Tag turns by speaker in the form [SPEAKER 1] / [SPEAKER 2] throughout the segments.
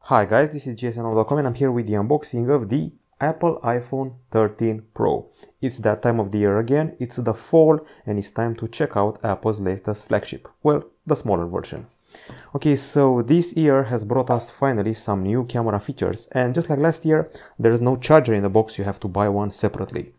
[SPEAKER 1] Hi guys, this is gsn.com and I'm here with the unboxing of the Apple iPhone 13 Pro. It's that time of the year again, it's the fall and it's time to check out Apple's latest flagship. Well, the smaller version. Okay, so this year has brought us finally some new camera features, and just like last year, there is no charger in the box, you have to buy one separately.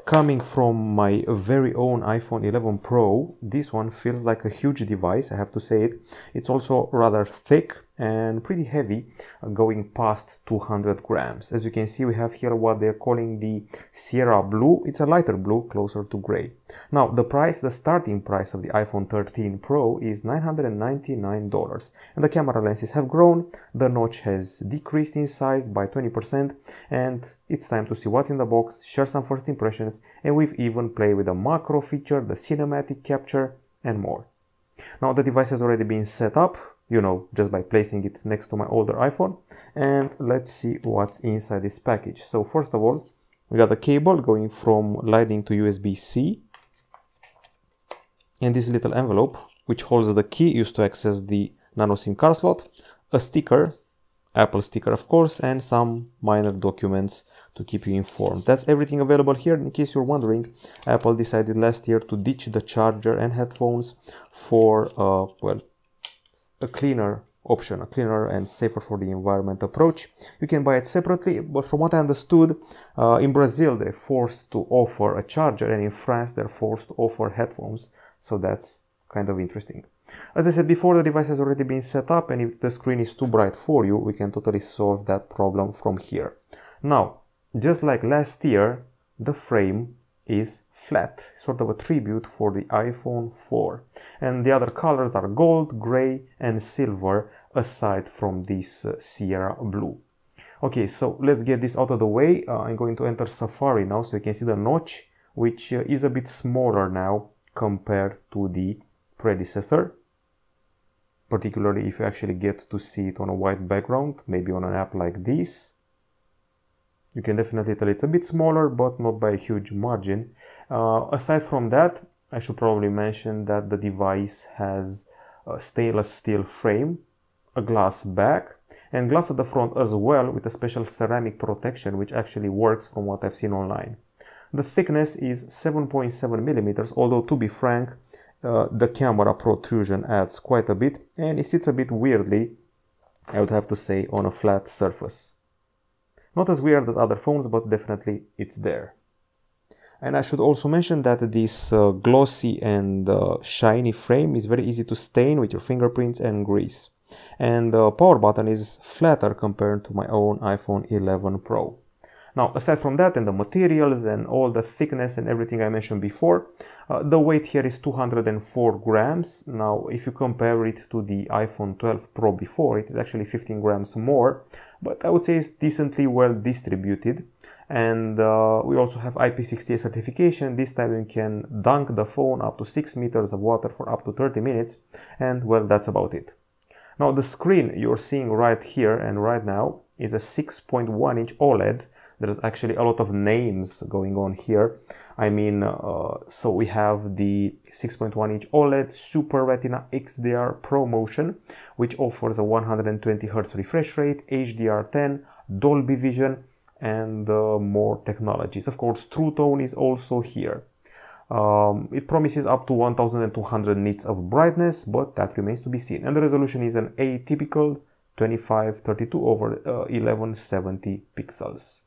[SPEAKER 1] Coming from my very own iPhone 11 Pro, this one feels like a huge device, I have to say it. It's also rather thick and pretty heavy, going past 200 grams. As you can see, we have here what they're calling the Sierra Blue. It's a lighter blue, closer to gray. Now, the starting price of the iPhone 13 Pro is $999, and the camera lenses have grown, the notch has decreased in size by 20%, and it's time to see what's in the box, share some first impressions, and we've even played with the macro feature, the cinematic capture, and more. Now, the device has already been set up, just by placing it next to my older iPhone, and let's see what's inside this package. So first of all, we got a cable going from Lightning to USB-C, and this little envelope which holds the key used to access the nano SIM card slot, a sticker, Apple sticker of course, and some minor documents to keep you informed. That's everything available here. In case you're wondering, Apple decided last year to ditch the charger and headphones for a cleaner option, a cleaner and safer for the environment approach. You can buy it separately, but from what I understood, in Brazil they're forced to offer a charger, and in France they're forced to offer headphones, so that's kind of interesting. As I said before, the device has already been set up, and if the screen is too bright for you, we can totally solve that problem from here. Now, just like last year, the frame is flat, sort of a tribute for the iPhone 4, and the other colors are gold, gray and silver, aside from this Sierra Blue. Okay, so let's get this out of the way. I'm going to enter Safari now, so you can see the notch, which is a bit smaller now compared to the predecessor, particularly if you actually get to see it on a white background, maybe on an app like this. You can definitely tell it's a bit smaller, but not by a huge margin. Aside from that, I should probably mention that the device has a stainless steel frame, a glass back, and glass at the front as well, with a special ceramic protection, which actually works from what I've seen online. The thickness is 7.7 millimeters, although to be frank, the camera protrusion adds quite a bit, and it sits a bit weirdly, I would have to say, on a flat surface. Not as weird as other phones, but definitely it's there. And I should also mention that this glossy and shiny frame is very easy to stain with your fingerprints and grease. And the power button is flatter compared to my own iPhone 11 Pro. Now, aside from that and the materials and all the thickness and everything I mentioned before, the weight here is 204 grams. Now, if you compare it to the iPhone 12 Pro before, it is actually 15 grams more, but I would say it's decently well distributed. And we also have IP68 certification. This time you can dunk the phone up to 6 meters of water for up to 30 minutes, and well, that's about it. Now, the screen you're seeing right here and right now is a 6.1-inch OLED. There's actually a lot of names going on here. I mean, so we have the 6.1-inch OLED Super Retina XDR ProMotion, which offers a 120 Hz refresh rate, HDR10, Dolby Vision, and more technologies. Of course, True Tone is also here. It promises up to 1200 nits of brightness, but that remains to be seen. And the resolution is an atypical 2532 over 1170 pixels.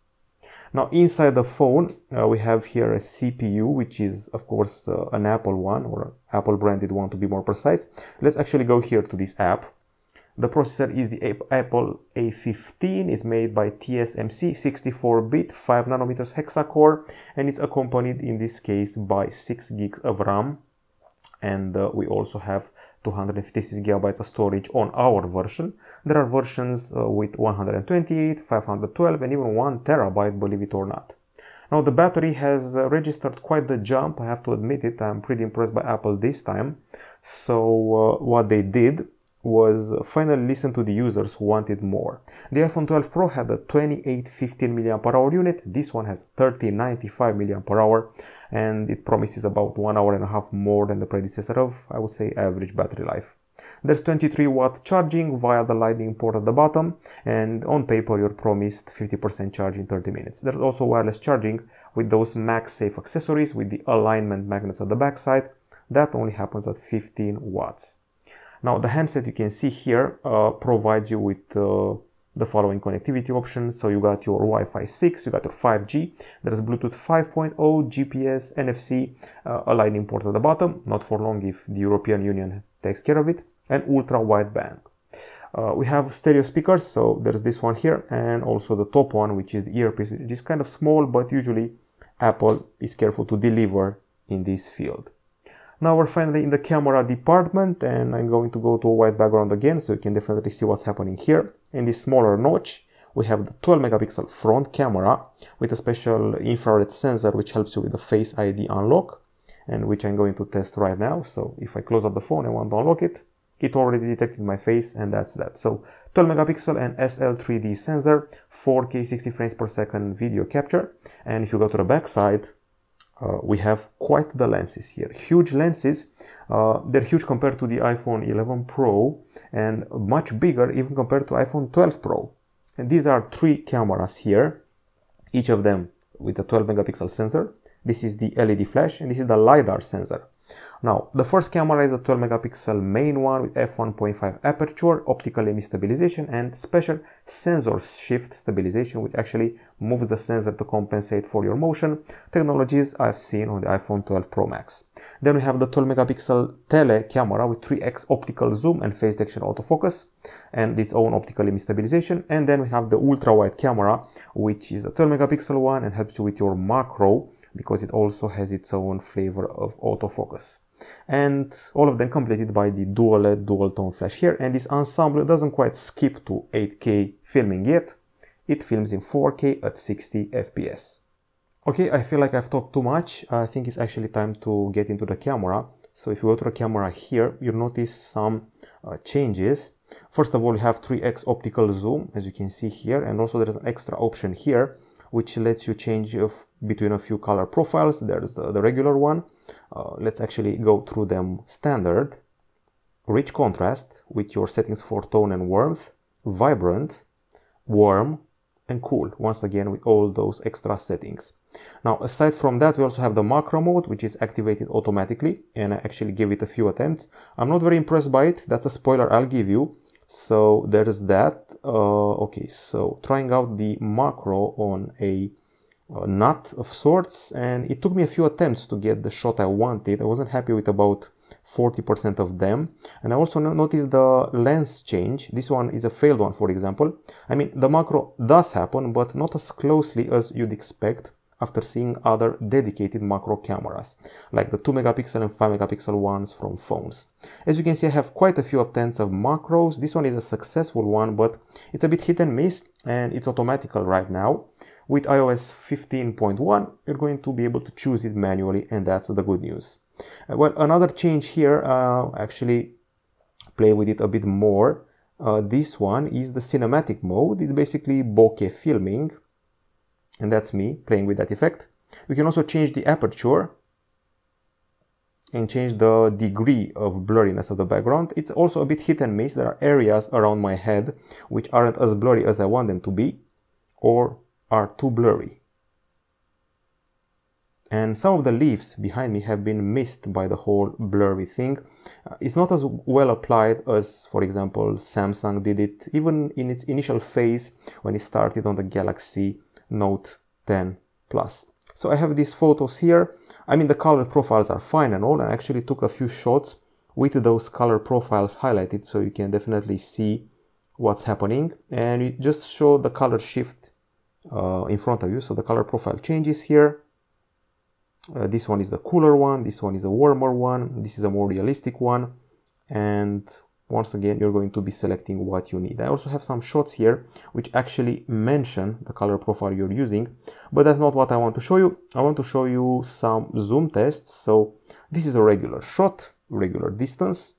[SPEAKER 1] Now, inside the phone, we have here a CPU, which is, of course, an Apple one, or Apple branded one to be more precise. Let's actually go here to this app. The processor is the Apple A15. It's made by TSMC, 64-bit, 5 nanometers hexa-core, and it's accompanied in this case by 6 gigs of RAM. And we also have 256 gigabytes of storage on our version. There are versions with 128, 512, and even 1 terabyte, believe it or not. Now, the battery has registered quite the jump, I have to admit it. I'm pretty impressed by Apple this time. So what they did was finally listen to the users who wanted more. The iPhone 12 Pro had a 2815 mAh unit. This one has 3095 mAh, and it promises about 1.5 hours more than the predecessor of, I would say, average battery life. There's 23-watt charging via the lightning port at the bottom, and on paper you're promised 50% charge in 30 minutes. There's also wireless charging with those MagSafe accessories with the alignment magnets at the backside. That only happens at 15 watts. Now the handset you can see here provides you with the following connectivity options. So you got your Wi-Fi 6, you got your 5G, there's Bluetooth 5.0, GPS, NFC, a lightning port at the bottom, not for long if the European Union takes care of it, and ultra wideband. We have stereo speakers, so there's this one here, and also the top one, which is the earpiece, which is kind of small, but usually Apple is careful to deliver in this field. Now we're finally in the camera department, and I'm going to go to a white background again so you can definitely see what's happening here. In this smaller notch, we have the 12 megapixel front camera with a special infrared sensor which helps you with the Face ID unlock, and which I'm going to test right now. So if I close up the phone and want to unlock it, it already detected my face, and that's that. So 12 megapixel and SL3D sensor, 4K 60 frames per second video capture, and if you go to the back side, we have quite the lenses here. Huge lenses. They're huge compared to the iPhone 11 Pro and much bigger even compared to iPhone 12 Pro. And these are 3 cameras here, each of them with a 12 megapixel sensor. This is the LED flash, and this is the LiDAR sensor. Now, the first camera is a 12 megapixel main one with f1.5 aperture, optical image stabilization, and special sensor shift stabilization, which actually moves the sensor to compensate for your motion. Technologies I've seen on the iPhone 12 Pro Max. Then we have the 12 megapixel tele camera with 3x optical zoom and phase detection autofocus, and its own optical image stabilization. And then we have the ultra wide camera, which is a 12 megapixel one and helps you with your macro, because it also has its own flavor of autofocus. And all of them completed by the dual LED dual tone flash here, and this ensemble doesn't quite skip to 8K filming yet. It films in 4K at 60 FPS. Okay, I feel like I've talked too much. I think it's actually time to get into the camera. So if you go to the camera here, you'll notice some changes. First of all, you have 3x optical zoom, as you can see here, and also there's an extra option here which lets you change between a few color profiles. There's the regular one. Let's actually go through them. Standard, rich contrast with your settings for tone and warmth, vibrant, warm, and cool, once again with all those extra settings. Now, aside from that, we also have the macro mode, which is activated automatically, and I actually gave it a few attempts. I'm not very impressed by it. That's a spoiler I'll give you. So there's that. Okay, so trying out the macro on a nut of sorts, and it took me a few attempts to get the shot I wanted. I wasn't happy with about 40% of them. And I also noticed the lens change. This one is a failed one, for example. I mean, the macro does happen, but not as closely as you'd expect after seeing other dedicated macro cameras, like the 2 megapixel and 5 megapixel ones from phones. As you can see, I have quite a few attempts of macros. This one is a successful one, but it's a bit hit and miss, and it's automatical right now. With iOS 15.1, you're going to be able to choose it manually, and that's the good news. Well, another change here, actually play with it a bit more. This one is the cinematic mode. It's basically bokeh filming, and that's me playing with that effect. We can also change the aperture and change the degree of blurriness of the background. It's also a bit hit and miss. There are areas around my head which aren't as blurry as I want them to be, or are too blurry. And some of the leaves behind me have been missed by the whole blurry thing. It's not as well applied as, for example, Samsung did it, even in its initial phase when it started on the Galaxy Note 10 Plus. So I have these photos here. I mean, the color profiles are fine and all, and I actually took a few shots with those color profiles highlighted, so you can definitely see what's happening. And it just show the color shift in front of you, so the color profile changes here. This one is a cooler one, this one is a warmer one, this is a more realistic one, and once again you're going to be selecting what you need. I also have some shots here which actually mention the color profile you're using, but that's not what I want to show you. I want to show you some zoom tests. So this is a regular shot, regular distance.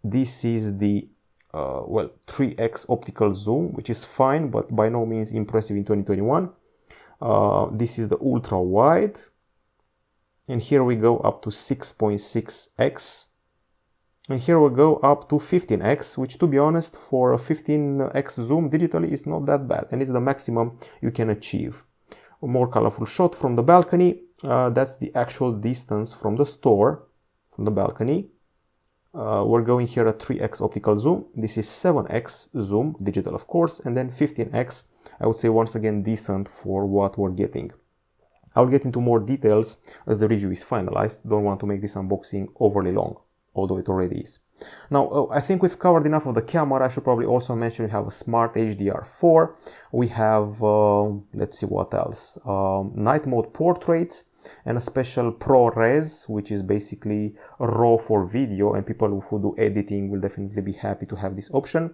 [SPEAKER 1] This is the well, 3x optical zoom, which is fine but by no means impressive in 2021. This is the ultra wide, and here we go up to 6.6x, And here we go up to 15x, which to be honest, for a 15x zoom digitally is not that bad, and it's the maximum you can achieve. A more colorful shot from the balcony. That's the actual distance from the store, from the balcony. We're going here at 3x optical zoom. This is 7x zoom, digital of course, and then 15x, I would say once again decent for what we're getting. I'll get into more details as the review is finalized. Don't want to make this unboxing overly long, although it already is. Now, I think we've covered enough of the camera. I should probably also mention we have a smart HDR4. We have, let's see what else, night mode portraits, and a special ProRes, which is basically RAW for video, and people who do editing will definitely be happy to have this option.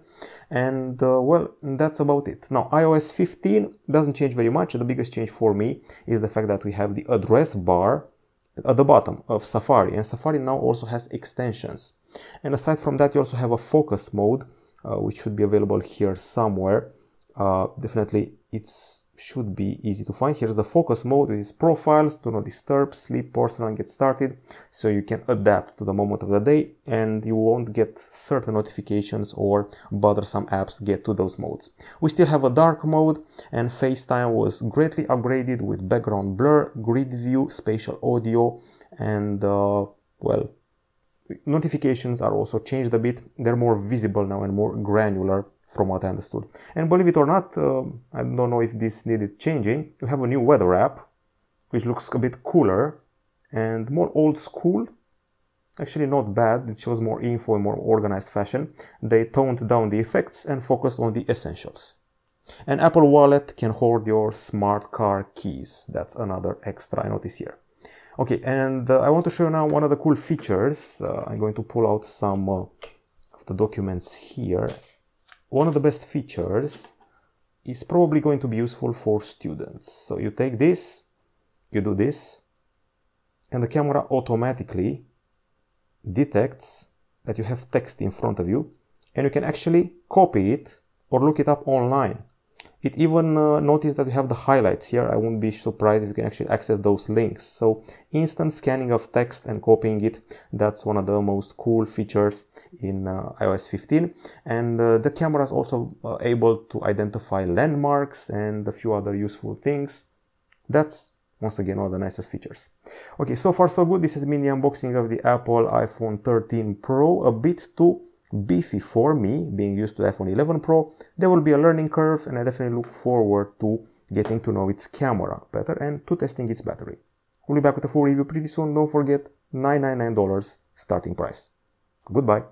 [SPEAKER 1] And well, that's about it. Now, iOS 15 doesn't change very much. The biggest change for me is the fact that we have the address bar at the bottom of Safari, and Safari now also has extensions. And aside from that, you also have a focus mode, which should be available here somewhere. Definitely it should be easy to find. Here's the focus mode with its profiles: do not disturb, sleep, personal, and get started. So you can adapt to the moment of the day, and you won't get certain notifications or bothersome apps get to those modes. We still have a dark mode, and FaceTime was greatly upgraded with background blur, grid view, spatial audio, and well, notifications are also changed a bit. They're more visible now and more granular, from what I understood. And believe it or not, I don't know if this needed changing. You have a new weather app, which looks a bit cooler and more old school. Actually not bad. It shows more info in more organized fashion. They toned down the effects and focused on the essentials. And Apple Wallet can hold your smart car keys. That's another extra I notice here. Okay, and I want to show you now one of the cool features. I'm going to pull out some of the documents here. One of the best features is probably going to be useful for students. So you take this, you do this, and the camera automatically detects that you have text in front of you, and you can actually copy it or look it up online. It even noticed that you have the highlights here. I wouldn't be surprised if you can actually access those links. So instant scanning of text and copying it, that's one of the most cool features in iOS 15. And the camera is also able to identify landmarks and a few other useful things. That's once again one of the nicest features. Okay, so far so good. This has been the unboxing of the Apple iPhone 13 Pro. A bit too beefy for me, being used to the iPhone 11 Pro. There will be a learning curve, and I definitely look forward to getting to know its camera better and to testing its battery. We'll be back with a full review pretty soon. Don't forget, $999 starting price. Goodbye.